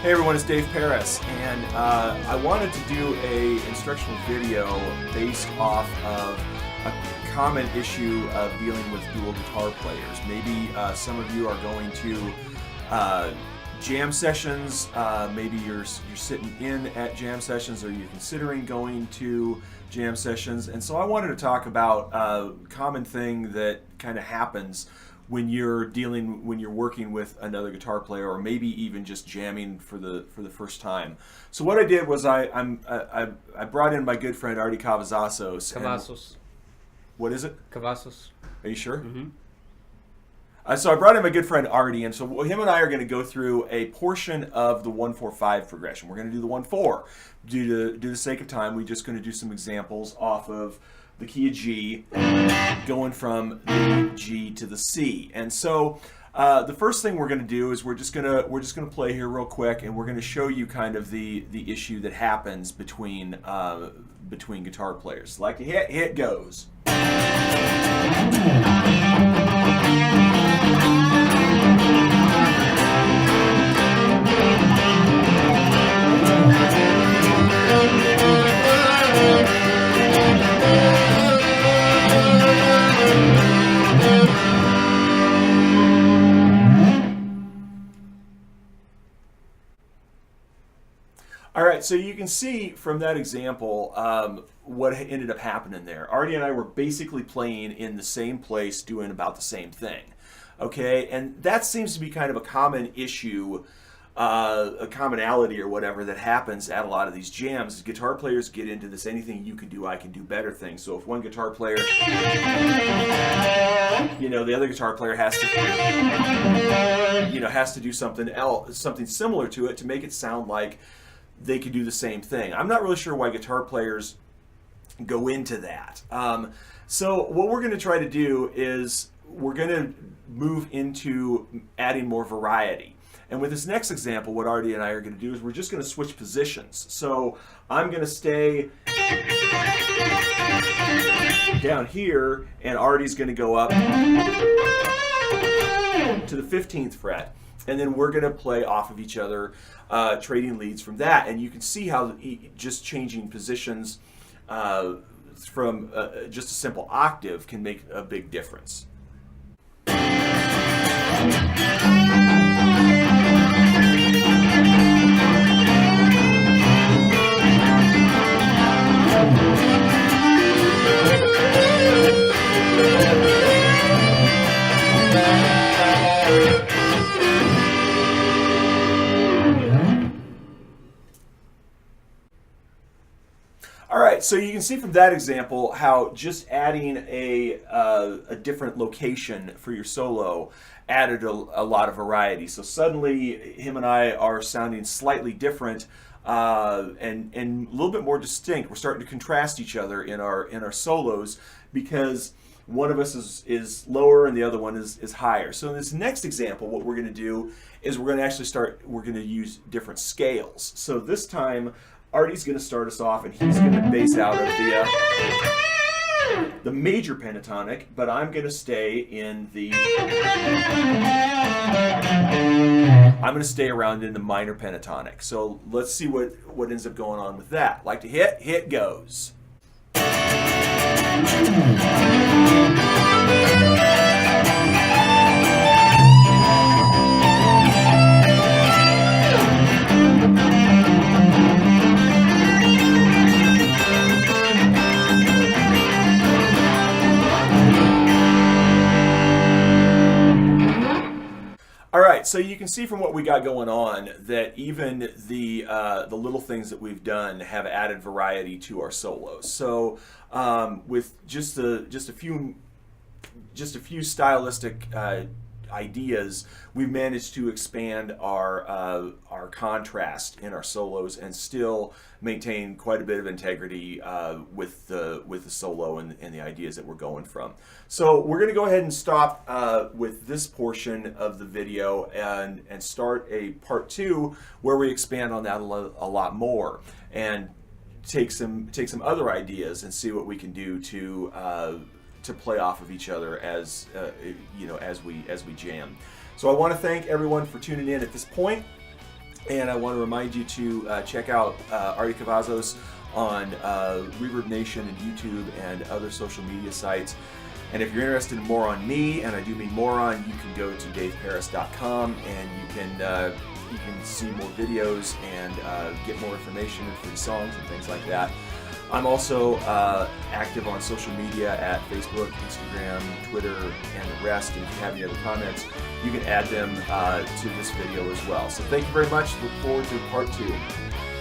Hey everyone, it's Dave Paris, and I wanted to do a instructional video based off of a common issue of dealing with dual guitar players. Maybe some of you are going to jam sessions, maybe you're sitting in at jam sessions, or you're considering going to jam sessions, and so I wanted to talk about a common thing that kind of happens when you're working with another guitar player, or maybe even just jamming for the first time. So what I did was I brought in my good friend Arty Cavazos. Cavazos. What is it? Cavazos. Are you sure? Mm-hmm. So I brought in my good friend Arty, and so him and I are going to go through a portion of the 1-4-5 progression. We're going to do the 1-4. Due to the sake of time, we're just going to do some examples off of the key of G, going from the G to the C. And so the first thing we're going to do is we're just going to play here real quick, and we're going to show you kind of the issue that happens between guitar players. Like to hit, here it goes. All right, so you can see from that example what ended up happening there. Arty and I were basically playing in the same place, doing about the same thing. Okay, and that seems to be kind of a common issue, a commonality or whatever that happens at a lot of these jams. Guitar players get into this anything you can do, I can do better thing. So if one guitar player, the other guitar player has to do something else, something similar to it to make it sound like they could do the same thing. I'm not really sure why guitar players go into that. So what we're going to try to do is we're going to move into adding more variety. And with this next example, what Arty and I are going to do is we're just going to switch positions. So I'm going to stay down here, and Arty's going to go up to the 15th fret. And then we're going to play off of each other, trading leads from that. And you can see how just changing positions from just a simple octave can make a big difference. Alright, so you can see from that example how just adding a different location for your solo added a lot of variety. So suddenly him and I are sounding slightly different and a little bit more distinct. We're starting to contrast each other in our solos because one of us is lower and the other one is higher. So in this next example, what we're going to do is we're going to use different scales. So this time Arty's going to start us off, and he's going to bass out of the major pentatonic, but I'm going to stay in around in the minor pentatonic. So let's see what ends up going on with that. Like to hit, hit goes. Alright, so you can see from what we got going on that even the little things that we've done have added variety to our solos. So with just a few stylistic ideas, we've managed to expand our contrast in our solos and still maintain quite a bit of integrity with the solo and the ideas that we're going from. So we're going to go ahead and stop with this portion of the video and start a part 2 where we expand on that a lot more and take some other ideas and see what we can do to play off of each other as as we jam. So I want to thank everyone for tuning in at this point. And I want to remind you to check out Arty Cavazos on Reverb Nation and YouTube and other social media sites. And if you're interested in more on me, and I do mean more on, you can go to daveparis.com and you can see more videos and get more information and free songs and things like that. I'm also active on social media at Facebook, Instagram, Twitter, and the rest. And if you have any other comments, you can add them to this video as well. So thank you very much. Look forward to part 2.